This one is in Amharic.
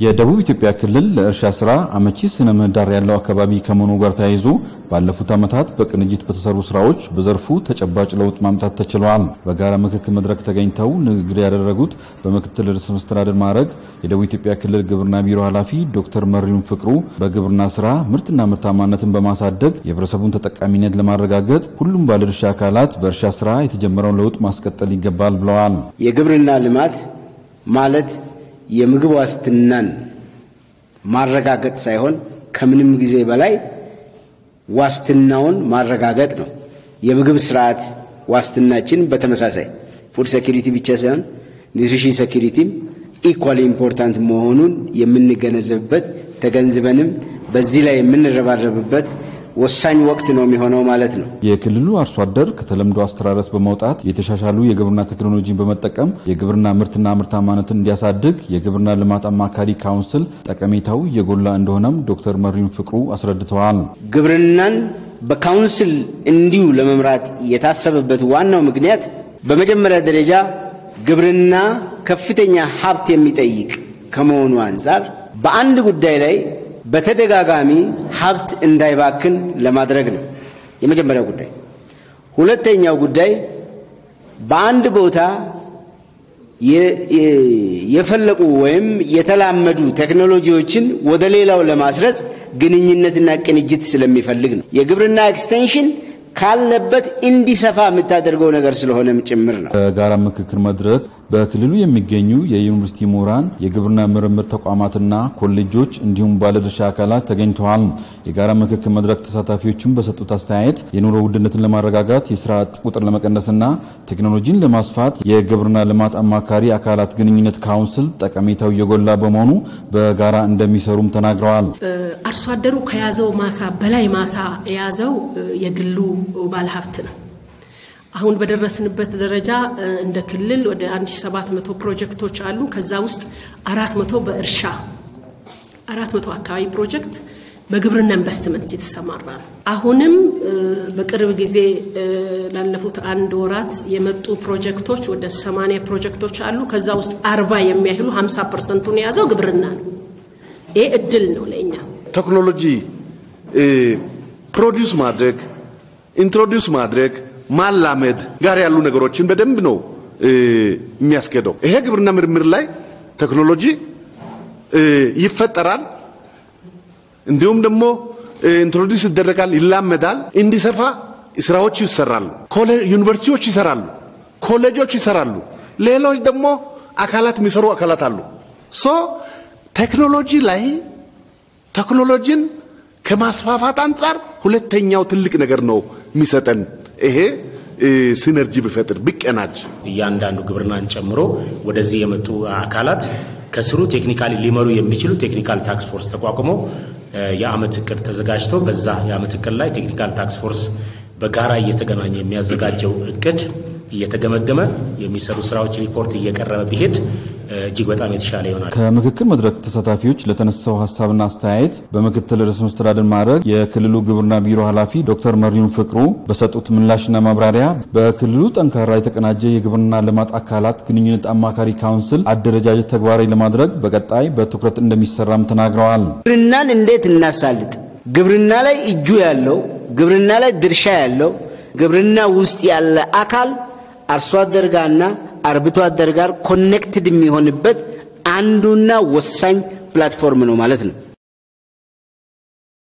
የደቡብ ኢትዮጵያ ክልል ለእርሻ ስራ አመቺ ስነ ምህዳር ያለው አካባቢ ከመሆኑ ጋር ተያይዞ ባለፉት ዓመታት በቅንጅት በተሰሩ ስራዎች በዘርፉ ተጨባጭ ለውጥ ማምጣት ተችሏል። በጋራ ምክክር መድረክ ተገኝተው ንግግር ያደረጉት በምክትል ርዕሰ መስተዳድር ማዕረግ የደቡብ ኢትዮጵያ ክልል ግብርና ቢሮ ኃላፊ ዶክተር መሪውን ፍቅሩ በግብርና ስራ ምርትና ምርታማነትን በማሳደግ የህብረተሰቡን ተጠቃሚነት ለማረጋገጥ ሁሉም ባለድርሻ አካላት በእርሻ ስራ የተጀመረውን ለውጥ ማስቀጠል ይገባል ብለዋል። የግብርና ልማት ማለት የምግብ ዋስትናን ማረጋገጥ ሳይሆን ከምንም ጊዜ በላይ ዋስትናውን ማረጋገጥ ነው። የምግብ ስርዓት ዋስትናችን በተመሳሳይ ፉድ ሴኩሪቲ ብቻ ሳይሆን ኒውትሪሽን ሴኩሪቲም ኢኳሊ ኢምፖርታንት መሆኑን የምንገነዘብበት ተገንዝበንም በዚህ ላይ የምንረባረብበት ወሳኝ ወቅት ነው የሚሆነው ማለት ነው። የክልሉ አርሶ አደር ከተለምዶ አስተራረስ በመውጣት የተሻሻሉ የግብርና ቴክኖሎጂን በመጠቀም የግብርና ምርትና ምርታማነትን እንዲያሳድግ የግብርና ልማት አማካሪ ካውንስል ጠቀሜታው የጎላ እንደሆነም ዶክተር መሪውን ፍቅሩ አስረድተዋል። ግብርናን በካውንስል እንዲሁ ለመምራት የታሰበበት ዋናው ምክንያት በመጀመሪያ ደረጃ ግብርና ከፍተኛ ሀብት የሚጠይቅ ከመሆኑ አንፃር በአንድ ጉዳይ ላይ በተደጋጋሚ ሀብት እንዳይባክን ለማድረግ ነው የመጀመሪያው ጉዳይ። ሁለተኛው ጉዳይ በአንድ ቦታ የፈለቁ ወይም የተላመዱ ቴክኖሎጂዎችን ወደ ሌላው ለማስረጽ ግንኙነትና ቅንጅት ስለሚፈልግ ነው። የግብርና ኤክስቴንሽን ካለበት እንዲሰፋ የምታደርገው ነገር ስለሆነም ጭምር ነው። በጋራ ምክክር መድረክ በክልሉ የሚገኙ የዩኒቨርሲቲ ምሁራን፣ የግብርና ምርምር ተቋማትና ኮሌጆች እንዲሁም ባለድርሻ አካላት ተገኝተዋል። የጋራ ምክክር መድረክ ተሳታፊዎችም በሰጡት አስተያየት የኑሮ ውድነትን ለማረጋጋት የስራ አጥ ቁጥር ለመቀነስና ቴክኖሎጂን ለማስፋት የግብርና ልማት አማካሪ አካላት ግንኙነት ካውንስል ጠቀሜታው የጎላ በመሆኑ በጋራ እንደሚሰሩም ተናግረዋል። አርሶ አደሩ ከያዘው ማሳ በላይ ማሳ የያዘው የግሉ ባለሀብት ነው። አሁን በደረስንበት ደረጃ እንደ ክልል ወደ 1700 ፕሮጀክቶች አሉ። ከዛ ውስጥ 400 በእርሻ 400 አካባቢ ፕሮጀክት በግብርና ኢንቨስትመንት የተሰማራ ነው። አሁንም በቅርብ ጊዜ ላለፉት አንድ ወራት የመጡ ፕሮጀክቶች ወደ 80 ፕሮጀክቶች አሉ። ከዛ ውስጥ 40 የሚያህሉ 50% የያዘው ግብርና ነው። ይሄ እድል ነው ለኛ። ቴክኖሎጂ ፕሮዲዩስ ማድረግ ኢንትሮዲዩስ ማድረግ ማላመድ ጋር ያሉ ነገሮችን በደንብ ነው የሚያስከደው። ይሄ ግብርና ምርምር ላይ ቴክኖሎጂ ይፈጠራል፣ እንዲሁም ደግሞ ኢንትሮዲዩስ ይደረጋል፣ ይላመዳል፣ እንዲሰፋ ስራዎች ይሰራሉ። ዩኒቨርሲቲዎች ይሰራሉ፣ ኮሌጆች ይሰራሉ፣ ሌሎች ደግሞ አካላት የሚሰሩ አካላት አሉ። ቴክኖሎጂ ላይ ቴክኖሎጂን ከማስፋፋት አንፃር ሁለተኛው ትልቅ ነገር ነው የሚሰጠን ይሄ ሲነርጂ ቢፈጥር ቢቀናጅ እያንዳንዱ ግብርናን ጨምሮ ወደዚህ የመጡ አካላት ከስሩ ቴክኒካሊ ሊመሩ የሚችሉ ቴክኒካል ታክስ ፎርስ ተቋቁሞ የአመት እቅድ ተዘጋጅቶ በዛ የአመት እቅድ ላይ ቴክኒካል ታክስ ፎርስ በጋራ እየተገናኘ የሚያዘጋጀው እቅድ እየተገመገመ የሚሰሩ ስራዎች ሪፖርት እየቀረበ ቢሄድ እጅግ በጣም የተሻለ ይሆናል። ከምክክር መድረክ ተሳታፊዎች ለተነሳው ሐሳብና አስተያየት በምክትል ርዕሰ መስተዳድር ማዕረግ የክልሉ ግብርና ቢሮ ኃላፊ ዶክተር መሪውን ፍቅሩ በሰጡት ምላሽና ማብራሪያ በክልሉ ጠንካራ የተቀናጀ የግብርና ልማት አካላት ግንኙነት አማካሪ ካውንስል አደረጃጀት ተግባራዊ ለማድረግ በቀጣይ በትኩረት እንደሚሰራም ተናግረዋል። ግብርናን እንዴት እናሳልጥ፣ ግብርና ላይ እጁ ያለው ግብርና ላይ ድርሻ ያለው ግብርና ውስጥ ያለ አካል አርሶ አደር ጋርና አርብቶ አደር ጋር ኮኔክትድ የሚሆንበት አንዱና ወሳኝ ፕላትፎርም ነው ማለት ነው።